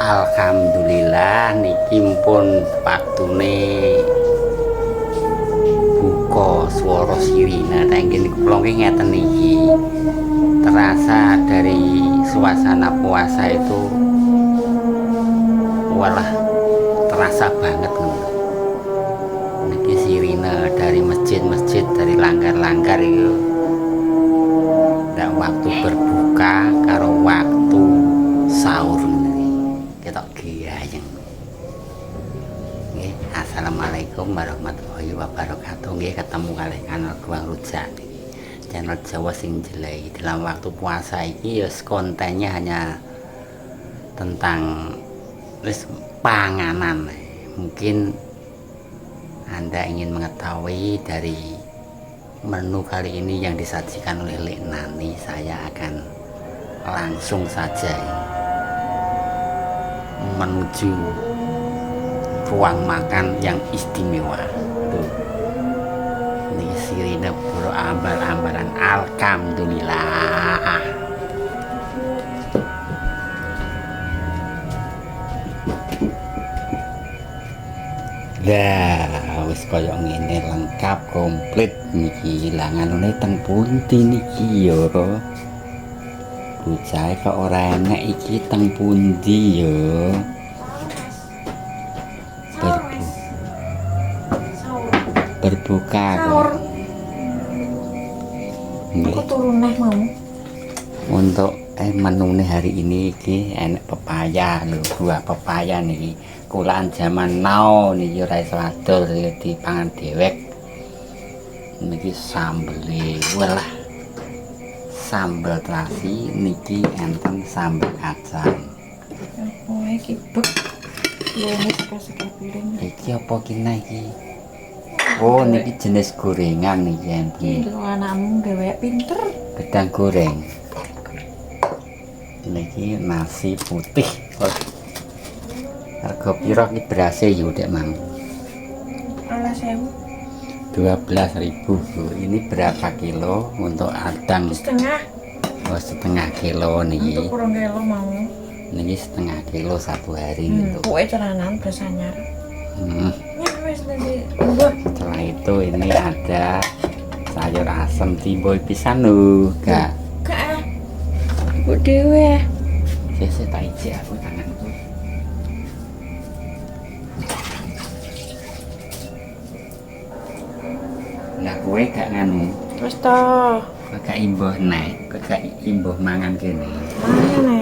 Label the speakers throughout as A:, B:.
A: Alhamdulillah niki pun waktune buka swara sirine tenggen kula ngeten niki. Terasa dari suasana puasa itu walah terasa banget niki sirine dari masjid-masjid, dari langgar-langgar itu. Ndak waktu berbuka karo waktu sahur ketok gayeng. Nggih, assalamualaikum warahmatullahi wabarakatuh. Nggih, ketemu kalih kanal Guang Rujak. Channel Jawa sing jelai. Dalam waktu puasa ini ya kontennya hanya tentang panganan. Mungkin Anda ingin mengetahui dari menu kali ini yang disajikan oleh Lek Nani, saya akan langsung saja menuju ruang makan yang istimewa. Tuh, ini sirine bro ambal-ambalan. Alhamdulillah. Lah, wis kaya ngene lengkap komplit niki. Langanane teng pundi niki ya? Bocah kok ora enak iki teng pundi ya? Berbuka kok.
B: Aku turun neh mau.
A: Untuk menune hari ini iki enak pepaya lho, buah pepaya niki. Kulaan zaman now niki ora iso adol dipangan dewek. Niki sambele, walah. Sambal terasi niki enten sambal kacang.
B: Oh, iki bek. Luwih saka piring.
A: Iki apa kina iki? Oh, niki jenis gorengan niki enten.
B: Lho anakmu dhewek pinter.
A: Gedang goreng. Niki nasi putih. Harga piro iki berase yo Dek Mang?
B: 12.000.
A: 12.000. Ini berapa kilo untuk adang?
B: Setengah.
A: Oh, setengah kilo niki.
B: Untuk kurang kilo mau.
A: Niki setengah kilo satu hari gitu.
B: Kue celanan bersanyar. Ya wes nanti.
A: Setelah itu ini ada sayur asem timbul pisan lho, Kak.
B: Kak. Bu dewe.
A: Saya tak ijek aku tanganku. Lah kowe gak nganu.
B: Wes to.
A: Kok gak imbuh nek, kok gak imbuh mangan kene.
B: Mana?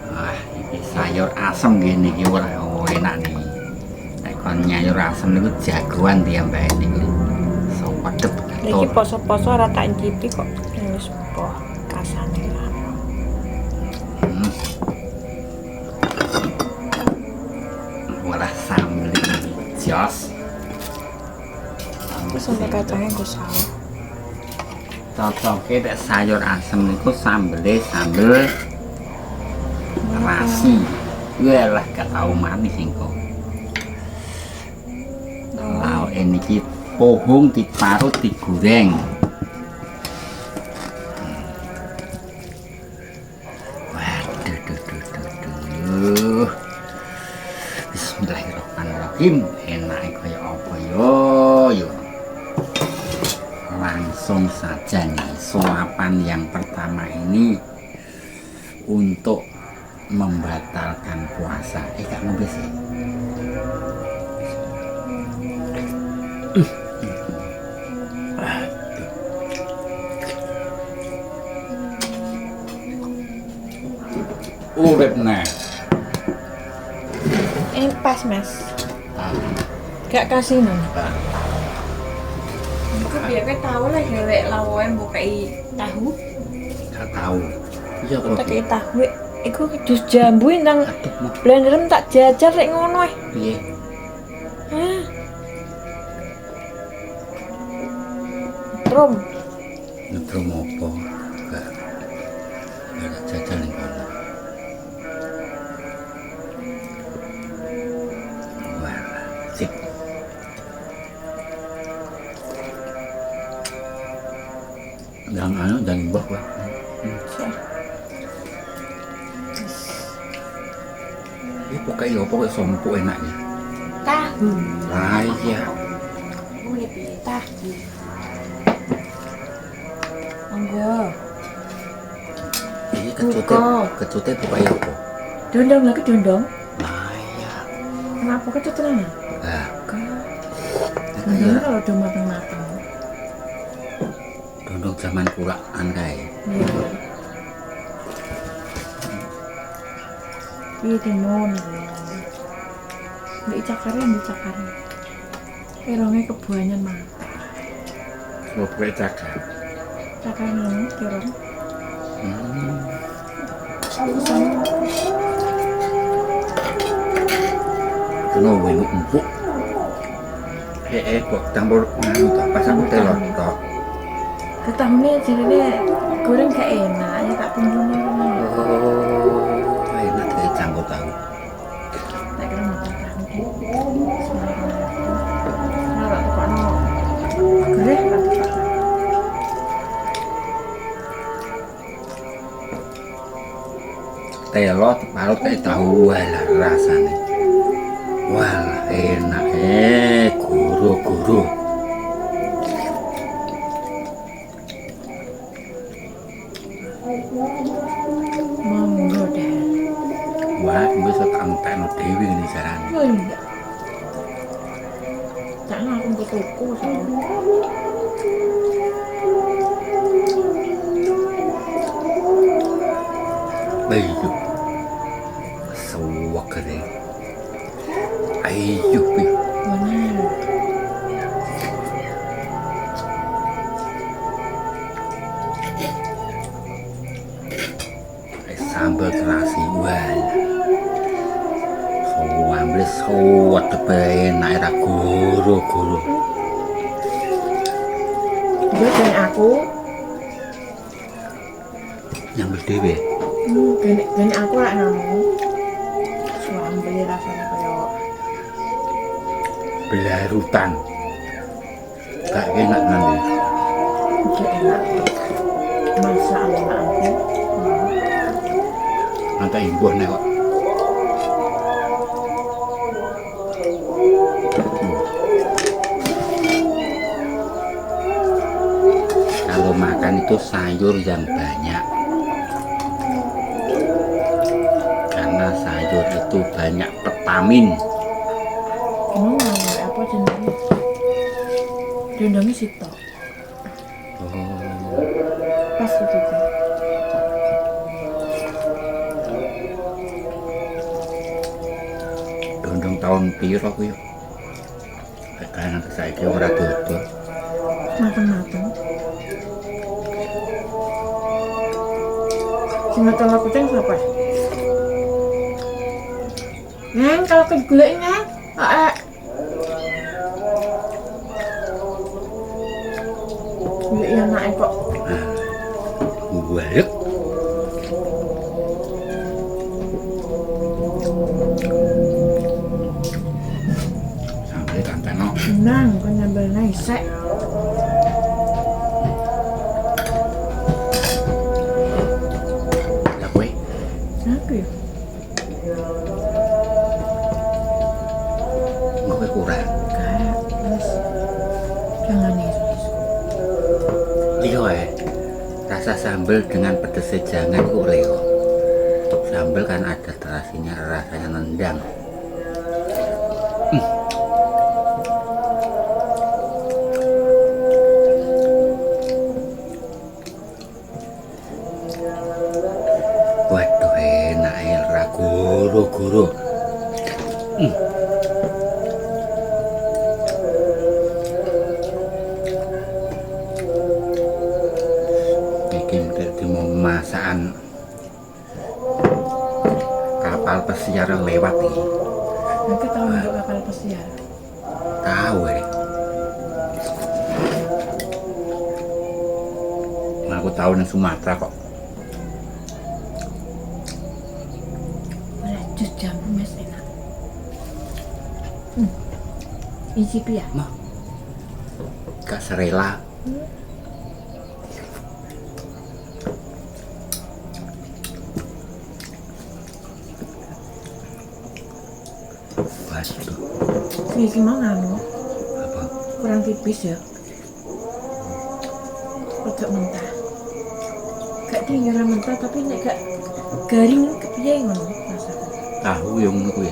A: Wah, iki sayur asem gini iki ora enak nih. Nek kon nyayur asem niku jagoan diambah niku. Sewedep
B: Iki
A: katon.
B: poso-poso ora tak ncipi kok. Wis po kasane lah.
A: Walah sambel iki jos.
B: Terus sampai kacangnya gue salah.
A: Cocoke nek sayur asem niku sambele sambel terasi. Yalah gak tau manis engko. Lau niki pohong diparut digoreng. Waduh, duh. Bismillahirrahmanirrahim. Enak kaya apa yo. Langsung saja nih suapan yang pertama ini untuk membatalkan puasa. Gak ngombe sih. Urip nih.
B: Ini pas mas. Gak kasih nih. Aku biar tahu lah dhewek lawan bukai tahu.
A: Gak tahu. Iya kok.
B: Tak kayak tahu. Iku jus jambu nang blenderem tak jajar rek ngono eh.
A: Piye?
B: Hah. Trum.
A: Nyetrum apa? Gak ada jajan ning kono. Wah, sip. Yang anu dan buah. Pokoknya apa kok sompo enaknya.
B: Tahu.
A: Lah iya.
B: Boleh pilih tahu. Monggo.
A: Iki
B: Buka.
A: kecute pokoknya apa?
B: Dondong lagi dondong.
A: Lah iya.
B: Kenapa kecut tenan?
A: Lah,
B: Dondong kalau udah matang-matang.
A: dondong zaman pulaan kae.
B: Iya. Iya timun. Mbak cakar. Kerongnya kebuannya mati.
A: Mau pokoknya cakar.
B: Cakar ini kerong.
A: Kena wenu empuk. Kok campur nganu tak pas aku telok tok.
B: Ketahunnya jadinya goreng gak enak ya tak kumpulnya.
A: Oh, enak kayak campur tahu.
B: Tak kira mau tahu. Nah, tak tukar no. Gereh tak tukar.
A: Telot parut kayak tahu lah rasanya. Wah, enak guru.
B: Monggo deh.
A: Wah, bisa tak entekno dewi ini caranya.
B: Oh enggak. Jangan aku ke toko soalnya.
A: Ayo, sewak kene. Ayo,
B: Mana?
A: sambal terasi wal. Ambil sewat enak era guru.
B: Dia dan aku.
A: Yang berdiri.
B: Gini aku lah namu. Suami beli rasanya kayak
A: Belarutan. Gak enak nanti.
B: gak enak. Masa anak aku.
A: Nanti imbuh nih kok. Kalau makan itu sayur yang banyak. Karena sayur itu banyak vitamin.
B: Emang ngawur apa jenenge? Dondongnya sitok.
A: Oh,
B: Pas gitu tuh.
A: dondong tahun piro aku yuk. Karena saiki ora dodol.
B: Mateng-mateng. Cuma telur kucing siapa? Neng, kalau kegulai neng. Gulai yang naik kok.
A: Balik. Sampai tanteno.
B: Nang, kan nyambel naik sek.
A: Lah kowe
B: Aku ya.
A: kowe kurang.
B: Kayak terus jangan isu.
A: Iya rasa sambal dengan pedes jangan oleh kok. Sambal kan ada terasinya, rasanya nendang. Waduh enak ya guru. Bikin jadi mau masakan kapal pesiar lewat nih.
B: Nanti tahu untuk kapal pesiar.
A: Tahu aku tahu nih Sumatera kok.
B: Boleh jus jambu mes enak. Icipi ya?
A: Mah gak serela. Waduh,
B: Iki mau nganu
A: apa?
B: kurang tipis ya. Rada mentah. Gak tinggal mentah tapi nek gak garing kepiye ngono rasane.
A: Tahu yang ngono kuwi.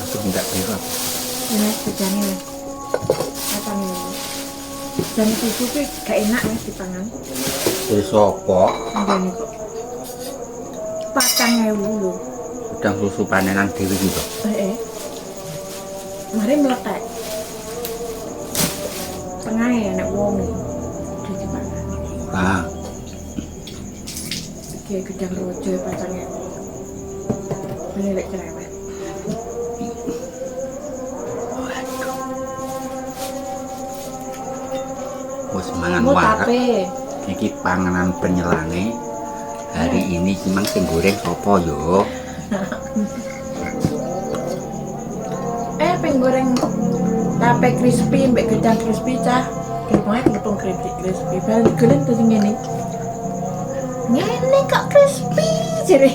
A: Aku enggak kira.
B: Ini bejane wis. Apa nih? Dan susu ki gak enak ya dipangan.
A: Dari sopo?
B: Ngene kok. 4.000 lho.
A: Udang susu panenan dhewe iki kok.
B: Mari meletek. Tengah ya nek wong jadi pangan.
A: Ah,
B: Iki gedang rojo 4.000. Ini lek cerewet.
A: wis mangan
B: Mau
A: warak.
B: tape.
A: Iki panganan penyelange. Hari ini cimang sing goreng sapa yo?
B: Pengen goreng tape crispy mbek gedang crispy cah. Gimana gepung crispy. Barang digoreng terus ngene. Ngene kok crispy jere.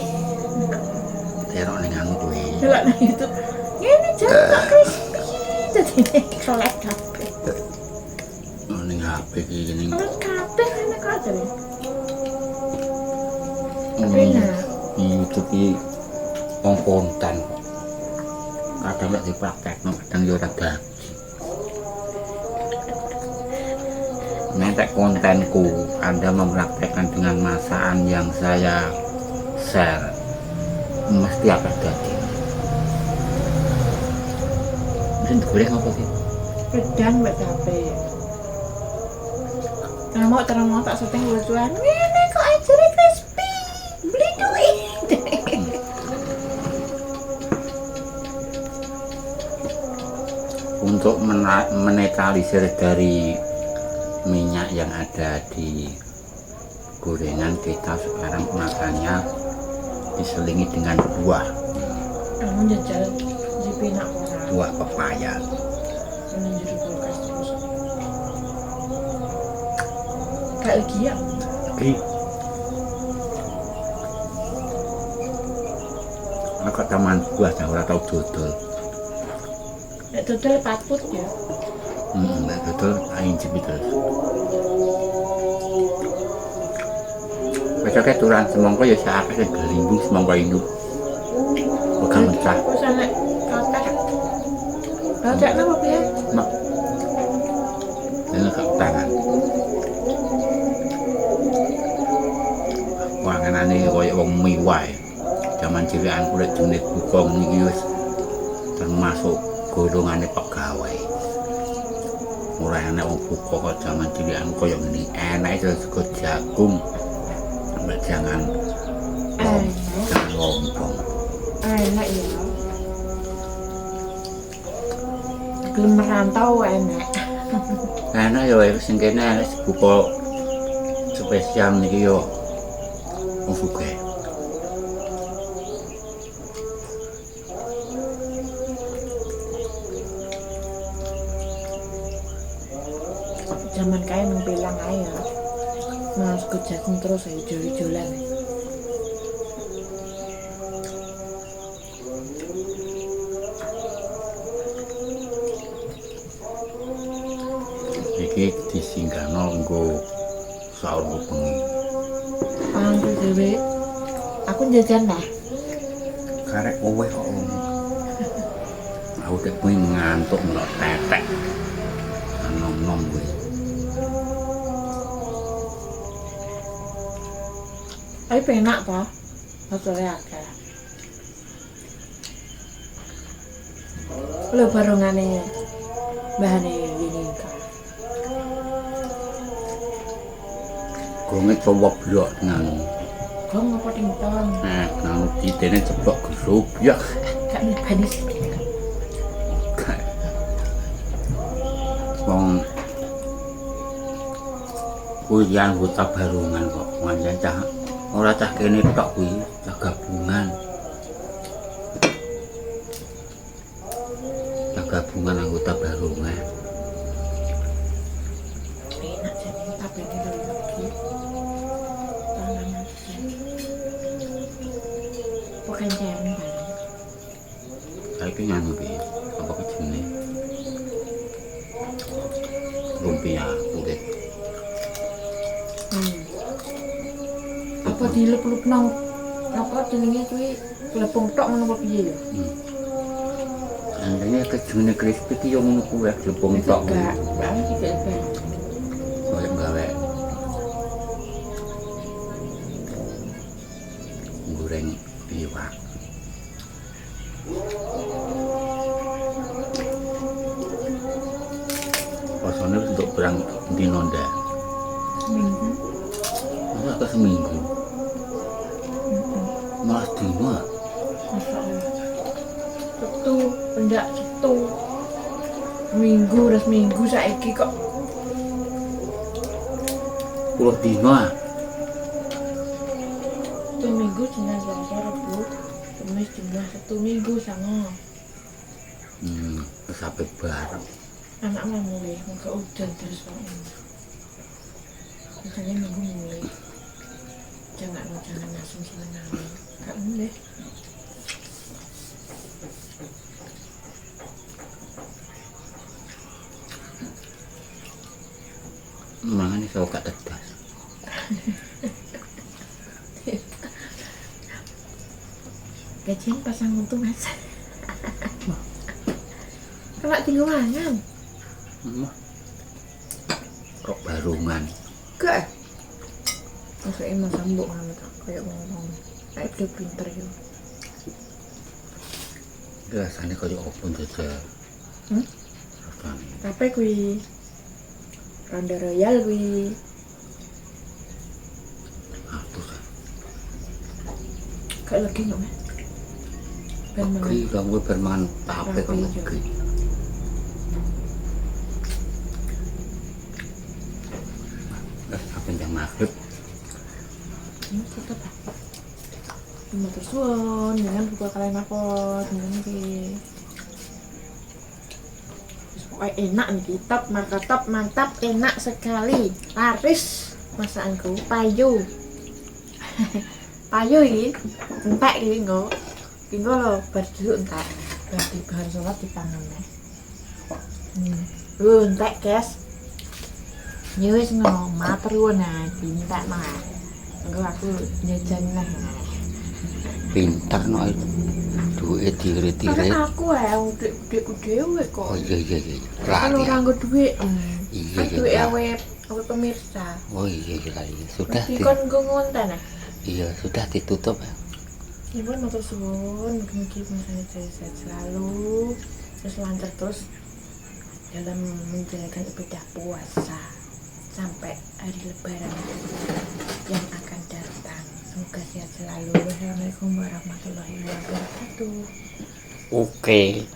A: Terok ning anu kuwi.
B: Delok nang YouTube. Ngene jare kok crispy. Jadi kolek kabeh.
A: Ning HP iki ning
B: Kolek kabeh ngene kok jare. Tapi nah,
A: YouTube iki wong konten. Kadang lek dipraktekno kadang yo ora bagus. Mentek kontenku, Anda mempraktekkan dengan masakan yang saya share, mesti akan jadi. Mungkin goreng apa sih?
B: gedang mbek tape. Nah, mau tak setting lucuan. Ngene kok jare crispy. Beli duit.
A: Untuk menetralisir dari minyak yang ada di gorengan, kita sekarang makannya diselingi dengan buah
B: Kamu jajal jipi nak orang.
A: buah pepaya.
B: Ini jadi kulkas terus. Gak lagi ya.
A: Oke. Aku taman buah dah ora tau dodol.
B: Nek dodol patut ya.
A: Nek dodol aing jepit terus. Besoknya turan semangka ya siapa sing gelimbung semangka itu. Bukan mecah.
B: Terus nek katek. Katek napa piye?
A: Mak. Ini gak tangan. Wanganane koyo wong miwae. Zaman cilik kulit jenenge bukong niki wis termasuk golongane pegawai. Ora enak wong buka kok zaman cilik koyo ngene. Enake sego jagung. Mbak jangan lompong.
B: Enak ya. Gelem merantau enak.
A: Enak ya wis sing kene buka spesial niki yo wong sugih.
B: Zaman kae nang bilang ae ya. Mas ke jagung terus ayo joli-jolan.
A: Iki disinggahno nggo sahur bengi.
B: Pangan dhewe. Aku jajan lah.
A: Karek kowe kok ngono. Aku tek kuwi ngantuk melok tetek. Nom-nom kuwi.
B: Tapi penak toh. Hasilnya akeh. Lho barungane bahane ini kan.
A: Gonge coba blok nang.
B: Kok ngapa tington?
A: Nang ditene ceplok grup ya.
B: Gak nibani sih.
A: Wong kuwi yang anggota barungan kok pancen cah ora cah kene tok kuwi cah gabungan. Cah gabungan anggota barungan.
B: Enak jadi tapi ini lho.
A: Saiki nganu ki apa ki jenenge? Lumpia kulit.
B: Apa dilep-lepno apa jenenge kuwi glepung tok ngono apa piye ya?
A: Andene kejune crispy ki yo ngono kuwi glepung tok.
B: Enggak, bang iki gak ben.
A: Koyo gawe goreng iwak. Rasane untuk berang dino ndak?
B: Seminggu.
A: Masa ke seminggu? Malah dino.
B: Masalah. Setu, pendak setu. Minggu udah seminggu saiki kok.
A: 10 dino ah.
B: Seminggu dina Selasa Rabu. Kamis Jumat Sabtu Minggu sama.
A: Sampai bareng.
B: Anak mah mulai muka udan terus kok. Misalnya minggu mulai. Jangan langsung senang. Gak boleh.
A: Mangan iso gak tedas.
B: Gajian pasang untung mas. Kena tinggal mangan.
A: Kok barungan.
B: Gak. Masuk emang sambuk ngamuk kayak ngomong. Kayak dia pinter gitu.
A: Rasane koyo opo jajal. Rasane.
B: Tapi kui Ronda Royal kui
A: Atus.
B: kayak lagi nggak mas? Ben mangan.
A: Ki kamu bermangan tape kok
B: Tape,
A: legi. Apa yang maghrib?
B: Tetep. Matur suwun, jangan buka kalian apa, jangan ki. Pokoknya enak nih, top, mantap, enak sekali, laris masakanku, payu. Payu ini, entek ini nggak, loh, berdua entek, berarti bahan sholat dipangan nih. Entek guys, nyuwis nggak, matur nah, entek mah, enggak aku jajan lah.
A: Pintar no duit diirit-irit.
B: Karena aku udekku dewe kok.
A: Oh iya.
B: Kan
A: Lari.
B: orang gue duit.
A: Iya,
B: Kan duit
A: iya.
B: awe pemirsa.
A: Oh iya lari. Sudah
B: Berarti kan gue ngonten ya.
A: iya sudah ditutup ya.
B: Ibu matur suwun, mugi misalnya sehat selalu, terus lancar terus dalam menjalankan ibadah puasa sampai hari Lebaran yang akan datang. Semoga sehat selalu. Wassalamualaikum warahmatullahi wabarakatuh.
A: Oke.